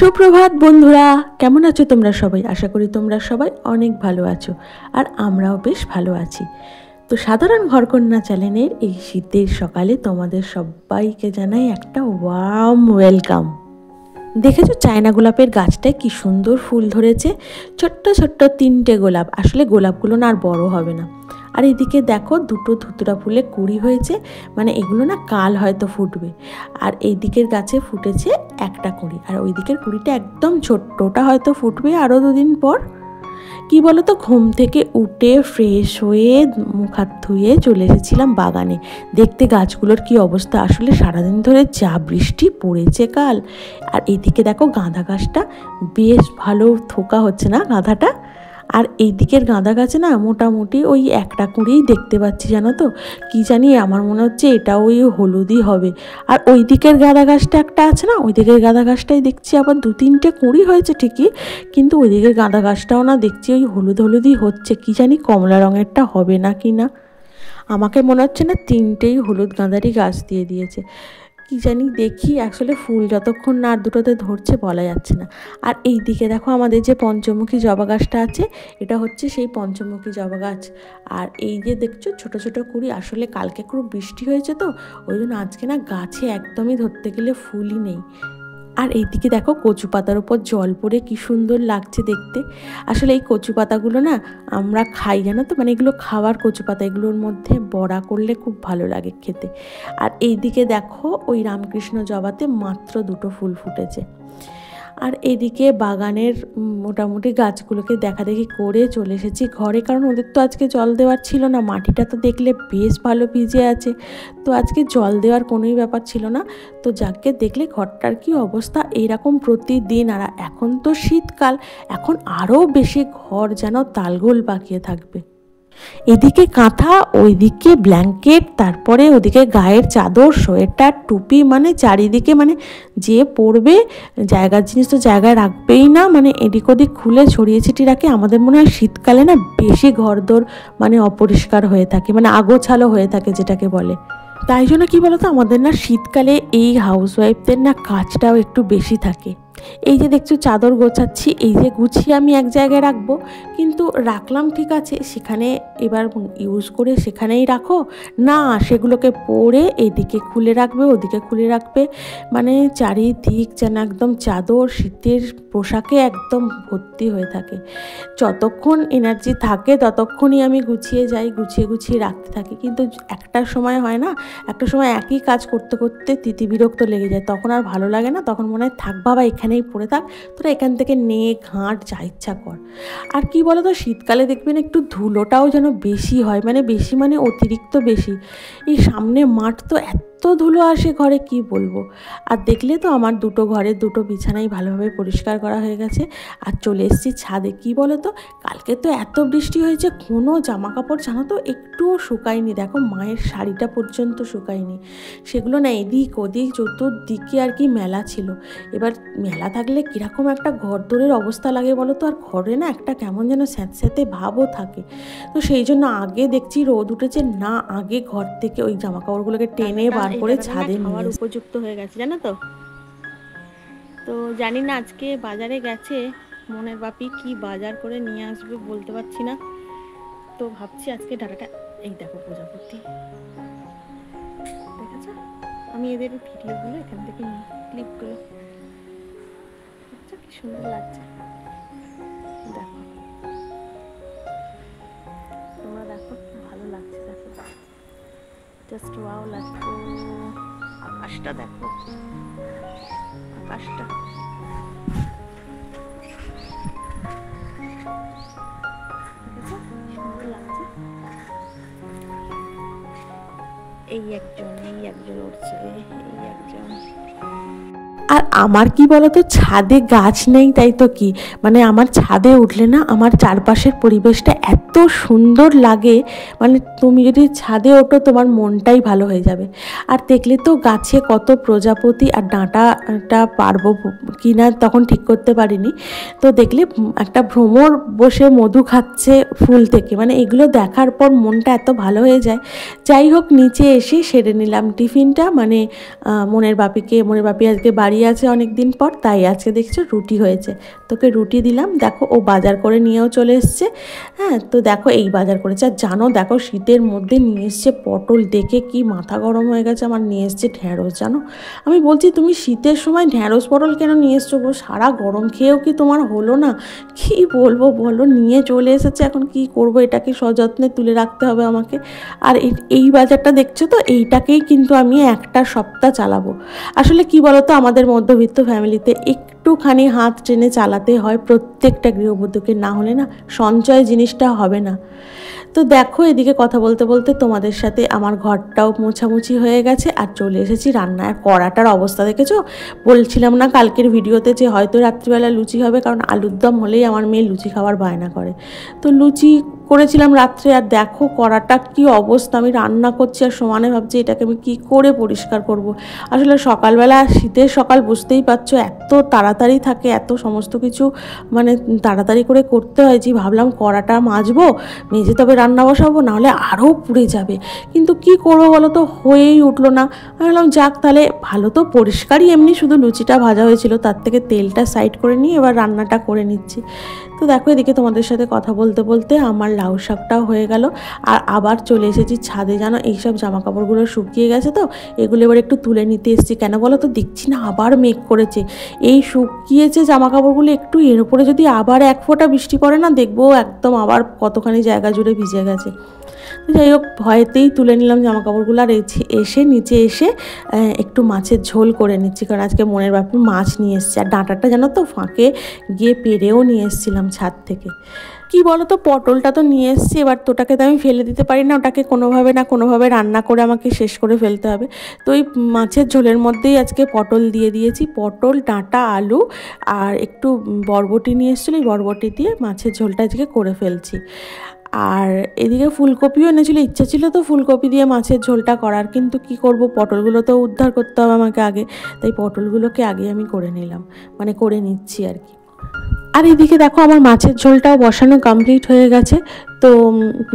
সুপ্রভাত বন্ধুরা, কেমন আছো তোমরা সবাই? আশা করি তোমরা সবাই অনেক ভালো আছো, আর আমরাও বেশ ভালো আছি। তো সাধারণ ঘরকন্যা চ্যানেলের এই শীতের সকালে তোমাদের সবাইকে জানাই একটা ওয়ার্ম ওয়েলকাম। দেখেছো চায়না গোলাপের গাছটায় কি সুন্দর ফুল ধরেছে, ছোট্ট ছোট্ট 3টে গোলাপ। আসলে গোলাপগুলো না আর বড় হবে না। আর এদিকে দেখো দুটো ধুতুরা ফুলে কুঁড়ি হয়েছে, মানে এগুলো না কাল হয়তো ফুটবে। আর এই দিকের গাছে ফুটেছে একটা কুঁড়ি, আর ওই দিকের কুঁড়িটা একদম ছোট্টটা হয়তো ফুটবে আরও 2 দিন পর। কি বলো তো, ঘুম থেকে উঠে ফ্রেশ হয়ে মুখ হাত ধুয়ে চলে এসেছিলাম বাগানে দেখতে গাছগুলোর কি অবস্থা। আসলে সারাদিন ধরে যা বৃষ্টি পড়েছে কাল। আর এদিকে দেখো গাঁদা গাছটা বেশ ভালো থোকা হচ্ছে না গাঁদাটা। আর এই দিকের গাঁদা গাছে না মোটামুটি ওই একটা কুঁড়িই দেখতে পাচ্ছি, জানো তো। কি জানি, আমার মনে হচ্ছে এটা ওই হলুদই হবে। আর ওই দিকের গাঁদা গাছটা একটা আছে না, ওই দিকের গাঁদা গাছটাই দেখছি আবার 2-3টে কুঁড়ি হয়েছে ঠিকই, কিন্তু ওই দিকের গাঁদা গাছটাও না দেখছি ওই হলুদ হলুদই হচ্ছে। কি জানি কমলা রঙেরটা হবে না কি না, আমাকে মনে হচ্ছে না 3টেই হলুদ গাঁদারই গাছ দিয়ে দিয়েছে। কি জানি, দেখি আসলে ফুল যতক্ষণ না আর দুটোতে ধরছে বলা যাচ্ছে না। আর এই দিকে দেখো আমাদের যে পঞ্চমুখী জবা গাছটা আছে, এটা হচ্ছে সেই পঞ্চমুখী জবা গাছ। আর এই যে দেখছো ছোট ছোট কুঁড়ি, আসলে কালকে খুব বৃষ্টি হয়েছে তো ওই জন্য আজকে না গাছে একদমই ধরতে গেলে ফুলই নেই। আর এইদিকে দেখো কচু পাতার উপর জল পড়ে কি সুন্দর লাগছে দেখতে। আসলে এই কচু পাতাগুলো না আমরা খাই, জানো তো, মানে এগুলো খাওয়ার কচু পাতা, এগুলোর মধ্যে বড়া করলে খুব ভালো লাগে খেতে। আর এইদিকে দেখো ওই রামকৃষ্ণ জবাতে মাত্র 2টো ফুল ফুটেছে। আর এদিকে বাগানের মোটামুটি গাছগুলোকে দেখাদেখি করে চলে এসেছি ঘরে, কারণ ওদের তো আজকে জল দেওয়ার ছিল না। মাটিটা তো দেখলে বেশ ভালো ভিজে আছে, তো আজকে জল দেওয়ার কোনোই ব্যাপার ছিল না। তো যাকে দেখলে ঘরটার কি অবস্থা, এইরকম প্রতিদিন। আর এখন তো শীতকাল, এখন আরও বেশি ঘর যেন তালগোল পাকিয়ে থাকবে। এদিকে কাঁথা, ওইদিকে ব্ল্যাঙ্কেট, তারপরে ওদিকে গায়ের চাদর, সোয়েটার, টুপি, মানে চারিদিকে, মানে যে পরবে জায়গার জিনিস তো জায়গায় রাখবেই না, মানে এদিক ওদিক খুলে ছড়িয়ে ছিটিয়ে রাখে। আমাদের মনে হয় শীতকালে না বেশি ঘরদোর মানে অপরিষ্কার হয়ে থাকে, মানে আগোছালো হয়ে থাকে যেটাকে বলে। তাই জন্য কি বলতো, আমাদের না শীতকালে এই হাউসওয়াইফদের না কাজটাও একটু বেশি থাকে। এই যে দেখছো চাদর গোছাচ্ছি, এই যে গুছিয়ে আমি এক জায়গায় রাখবো, কিন্তু রাখলাম ঠিক আছে, সেখানে এবার ইউজ করে সেখানেই রাখো না, সেগুলোকে পরে এদিকে খুলে রাখবে ওদিকে খুলে রাখবে, মানে চারিদিক যেন একদম চাদর শীতের পোশাকে একদম ভর্তি হয়ে থাকে। যতক্ষণ এনার্জি থাকে ততক্ষণই আমি গুছিয়ে যাই, গুছিয়ে গুছিয়ে রাখতে থাকি। কিন্তু একটা সময় হয় না, একটা সময় একই কাজ করতে করতে তিতিবিরক্ত লেগে যায়, তখন আর ভালো লাগে না, তখন মনে হয় থাক বাবা এখানেই পড়ে থাক, তোরা এখান থেকে নে ঘাঁট যা ইচ্ছা কর। আর কি বলো তো, শীতকালে দেখবেন একটু ধুলোটাও যেন বেশি হয়, মানে বেশি মানে অতিরিক্ত বেশি। এই সামনে মাঠ তো এত ধুলো আসে ঘরে, কি বলবো। আর দেখলে তো আমার 2টো ঘরের 2টো বিছানাই ভালোভাবে পরিষ্কার করা হয়ে গেছে। আর চলে এসেছি ছাদে। কি বলো তো, কালকে তো এত বৃষ্টি হয়েছে, কোনো জামা কাপড় জানো তো একটুও শুকায়নি। দেখো মায়ের শাড়িটা পর্যন্ত শুকায়নি, সেগুলো না এদিক ওদিক চতুর্দিকে আর কি মেলা ছিল। এবার মেলা থাকলে কীরকম একটা ঘরদোরের অবস্থা লাগে বলো তো, আর ঘরে না একটা কেমন যেন স্যাঁতস্যাঁতে ভাবও থাকে। তো সেই জন্য আগে দেখছি রোদ উঠেছে না, আগে ঘর থেকে ওই জামা কাপড়গুলোকে টেনে বার করে ছাদে খাওয়ার উপযুক্ত হয়ে গেছে, জানো তো। তো জানি না আজকে বাজারে গেছে মনের বাপি কি বাজার করে নিয়ে আসবে বলতে পারছি না। তো ভাবছি আজকে ডাটাটা, এই দেখো প্রজাপতি দেখেছ, আমি এদের ভিডিওগুলো এখান থেকে নিই, ক্লিপগুলো দেখছো কি সুন্দর লাগছে। দেখো তোমরা দেখো ভালো লাগছে, দেখো জাস্ট ওয়াও লাগছে। আকাশটা দেখো, আকাশটা সুন্দর লাগছে। এই একজন উঠছে, এই একজন। আর আমার কি বলতো, ছাদে গাছ নেই, তাই তো কি, মানে আমার ছাদে উঠলে না আমার চারপাশের পরিবেশটা এত সুন্দর লাগে, মানে তুমি যদি ছাদে ওঠো তোমার মনটাই ভালো হয়ে যাবে। আর দেখলে তো গাছে কত প্রজাপতি, আর ডাঁটাটা পারবো কি না তখন ঠিক করতে পারিনি। তো দেখলে একটা ভ্রমর বসে মধু খাচ্ছে ফুল থেকে, মানে এগুলো দেখার পর মনটা এত ভালো হয়ে যায়। যাই হোক, নিচে এসে সেরে নিলাম টিফিনটা, মানে মনের বাপি আজকে বাড়ি বাড়ি আছে অনেক দিন পর, তাই আজকে দেখছো রুটি হয়েছে। তোকে রুটি দিলাম। দেখো ও বাজার করে নিয়েও চলে এসছে। হ্যাঁ, তো দেখো এই বাজার করেছে। আর জানো, দেখো শীতের মধ্যে নিয়ে এসছে পটল, দেখে কি মাথা গরম হয়ে গেছে আমার। নিয়ে এসছে ঢ্যাঁড়স। জানো, আমি বলছি তুমি শীতের সময় ঢ্যাঁড়স পটল কেন নিয়ে এসছো গো? সারা গরম খেয়েও কি তোমার হলো না? কি বলবো বলো, নিয়ে চলে এসেছে। এখন কি করব, এটাকে সযত্নে তুলে রাখতে হবে আমাকে। আর এই বাজারটা দেখছো তো, এইটাকেই কিন্তু আমি একটা সপ্তাহ চালাবো। আসলে কি বলতো, আমাদের মধ্যবিত্ত ফ্যামিলিতে একটুখানি হাত টেনে চালাতে হয় প্রত্যেকটা গৃহবধূকে, না হলে না সঞ্চয় জিনিসটা হবে না। তো দেখো এদিকে কথা বলতে বলতে তোমাদের সাথে আমার ঘরটাও মোছামুছি হয়ে গেছে, আর চলে এসেছি রান্নার। কড়াটার অবস্থা দেখেছো? বলছিলাম না কালকের ভিডিওতে যে হয়তো রাত্রিবেলা লুচি হবে, কারণ আলুর দম হলেই আমার মেয়ে লুচি খাওয়ার বায়না করে। তো লুচি করেছিলাম রাত্রে, আর দেখো কড়াটা কি অবস্থা। আমি রান্না করছি আর সমানে ভাবছি এটাকে আমি কী করে পরিষ্কার করব। আসলে সকালবেলা, শীতের সকাল বুঝতেই পারছো, এত তাড়াতাড়ি থাকে, এত সমস্ত কিছু মানে তাড়াতাড়ি করে করতে হয় যে ভাবলাম কড়াটা মাজবো, মেজে তবে রান্না বসাবো, নাহলে আরও পুড়ে যাবে। কিন্তু কি করবো বলো তো, হয়েই উঠলো না। আমি বললাম যাক তাহলে, ভালো তো পরিষ্কারই এমনি শুধু লুচিটা ভাজা হয়েছিল, তার থেকে তেলটা সাইড করে নিয়ে এবার রান্নাটা করে নিচ্ছি। তো দেখো এদিকে তোমাদের সাথে কথা বলতে বলতে আমার লাউ শাকটাও হয়ে গেল। আর আবার চলে এসেছি ছাদে। জানো, এইসব জামা কাপড়গুলো শুকিয়ে গেছে, তো এগুলো এবার একটু তুলে নিতে এসেছি। কেন বলো তো, দেখছি না আবার মেঘ করেছে। এই শুকিয়েছে জামা কাপড়গুলো একটু, এর উপরে যদি আবার এক ফোঁটা বৃষ্টি পড়ে না, দেখবো একদম আবার কতখানি জায়গা জুড়ে ভিজে গেছে। যাই হোক, ভয়েতেই তুলে নিলাম জামা কাপড়গুলো। আর এসে নিচে এসে একটু মাছের ঝোল করে নিচ্ছি, কারণ আজকে মনের বাপি মাছ নিয়ে এসছে। আর ডাঁটাটা জানো তো ফাঁকে গিয়ে পেরেও নিয়ে এসেছিলাম ছাদ থেকে। কি বলো তো, পটলটা তো নিয়ে এসেছি, এবার তোটাকে তো আমি ফেলে দিতে পারি না, ওটাকে কোনোভাবে না কোনোভাবে রান্না করে আমাকে শেষ করে ফেলতে হবে। তো ওই মাছের ঝোলের মধ্যেই আজকে পটল দিয়ে দিয়েছি। পটল, ডাঁটা, আলু আর একটু বরবটি নিয়ে এসেছিলো, এই বরবটি দিয়ে মাছের ঝোলটা আজকে করে ফেলছি। আর এদিকে ফুলকপিও এনেছিল, ইচ্ছা ছিল তো ফুলকপি দিয়ে মাছের ঝোলটা করার, কিন্তু কি করব, পটলগুলো তো উদ্ধার করতে হবে আমাকে আগে, তাই পটলগুলোকে আগে আমি করে নিলাম, মানে করে নিচ্ছি আর কি। আর এদিকে দেখো আমার মাছের ঝোলটাও বসানো কমপ্লিট হয়ে গেছে। তো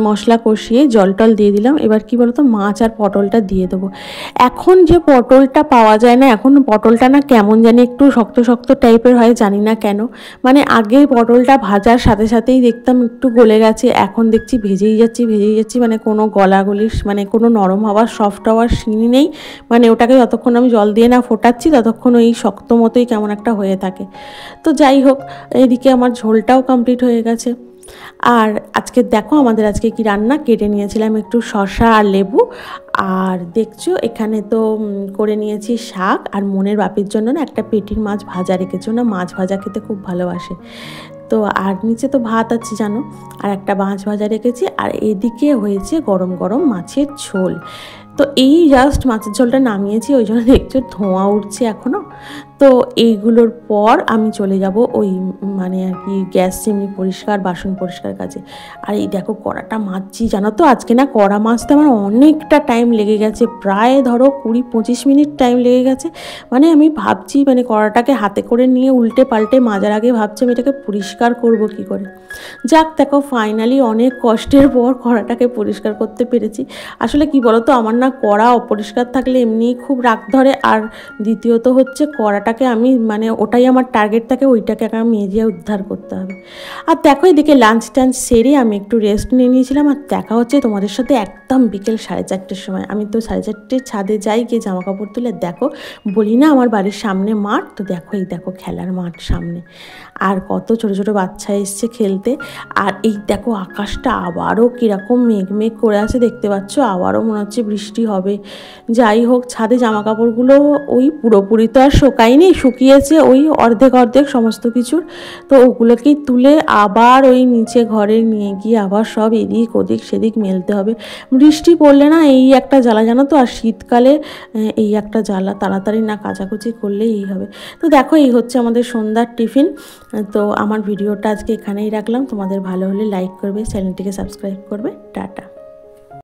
মশলা কষিয়ে জল টল দিয়ে দিলাম। এবার কি বলতো, মাছ আর পটলটা দিয়ে দেবো। এখন যে পটলটা পাওয়া যায় না, এখন পটলটা না কেমন জানি একটু শক্ত শক্ত টাইপের হয়, জানি না কেন। মানে আগে পটলটা ভাজার সাথে সাথেই দেখতাম একটু গলে গেছে, এখন দেখছি ভেজেই যাচ্ছি, মানে কোনো গলাগলির, মানে কোনো নরম হওয়ার, সফট হওয়ার সিনই নেই। মানে ওটাকে যতক্ষণ আমি জল দিয়ে না ফোটাচ্ছি, ততক্ষণ ওই শক্ত মতোই কেমন একটা হয়ে থাকে। তো যাই হোক, এদিকে আমার ঝোলটাও কমপ্লিট হয়ে গেছে। আর আজকে দেখো আমাদের আজকে কি রান্না, কেটে নিয়েছিলাম একটু শসা আর লেবু। আর দেখছো এখানে তো করে নিয়েছি শাক, আর মনের বাপির জন্য না একটা পেটির মাছ ভাজা রেখেছো, না মাছ ভাজা খেতে খুব ভালোবাসে। তো আর নিচে তো ভাত আছে জানো, আর একটা মাছ ভাজা রেখেছি। আর এদিকে হয়েছে গরম গরম মাছের ঝোল। তো এই জাস্ট মাছের ঝোলটা নামিয়েছি, ওই জন্য দেখছো ধোঁয়া উঠছে এখনও। তো এইগুলোর পর আমি চলে যাব ওই মানে আর কি গ্যাস চিমনি পরিষ্কার, বাসন পরিষ্কার কাজে। আর এই দেখো কড়াটা মাজছি, জানো তো আজকে না কড়া মাজতে আমার অনেকটা টাইম লেগে গেছে, প্রায় ধরো 20-25 মিনিট টাইম লেগে গেছে। মানে আমি ভাবছি, মানে কড়াটাকে হাতে করে নিয়ে উল্টে পাল্টে মাজার আগে ভাবছি আমি এটাকে পরিষ্কার করব কি করে। যাক দেখো ফাইনালি অনেক কষ্টের পর কড়াটাকে পরিষ্কার করতে পেরেছি। আসলে কি বলতো, আমার না কড়া অপরিষ্কার থাকলে এমনিই খুব রাগ ধরে, আর দ্বিতীয়ত হচ্ছে কড়াটাকে আমি মানে ওটাই আমার টার্গেট থাকে, ওইটাকে আমি মেজে উদ্ধার করতে হবে। আর দেখো এদিকে লাঞ্চ টাঞ্চ সেরে আমি একটু রেস্ট নিয়ে নিয়েছিলাম। আর দেখা হচ্ছে তোমাদের সাথে একদম বিকেল 4:30টার সময়। আমি তো 4:30 ছাদে যাই, গিয়ে জামা কাপড় তুলে, দেখো বলি না আমার বাড়ির সামনে মাঠ, তো দেখো এই দেখো খেলার মাঠ সামনে, আর কত ছোট ছোট বাচ্চা এসছে খেলতে। আর এই দেখো আকাশটা আবারও কীরকম মেঘ মেঘ করে আছে দেখতে পাচ্ছ, আবারও মনে হচ্ছে বৃষ্টি হবে। যাই হোক, ছাদে জামা কাপড়গুলো ওই পুরোপুরি তো আর শুকায়নি, শুকিয়েছে ওই অর্ধেক সমস্ত কিছুর। তো ওগুলোকেই তুলে আবার ওই নিচে ঘরে নিয়ে গিয়ে আবার সব এদিক ওদিক সেদিক মেলতে হবে। বৃষ্টি পড়লে না এই একটা জ্বালা, জানো তো, আর শীতকালে এই একটা জ্বালা, তাড়াতাড়ি না কাচাকুচি করলেই এই হবে। তো দেখো এই হচ্ছে আমাদের সন্ধ্যার টিফিন। তো আমার ভিডিওটা আজকে এখানেই রাখলাম। তোমাদের ভালো হলে লাইক করবে, চ্যানেলটিকে সাবস্ক্রাইব করবে। টাটা।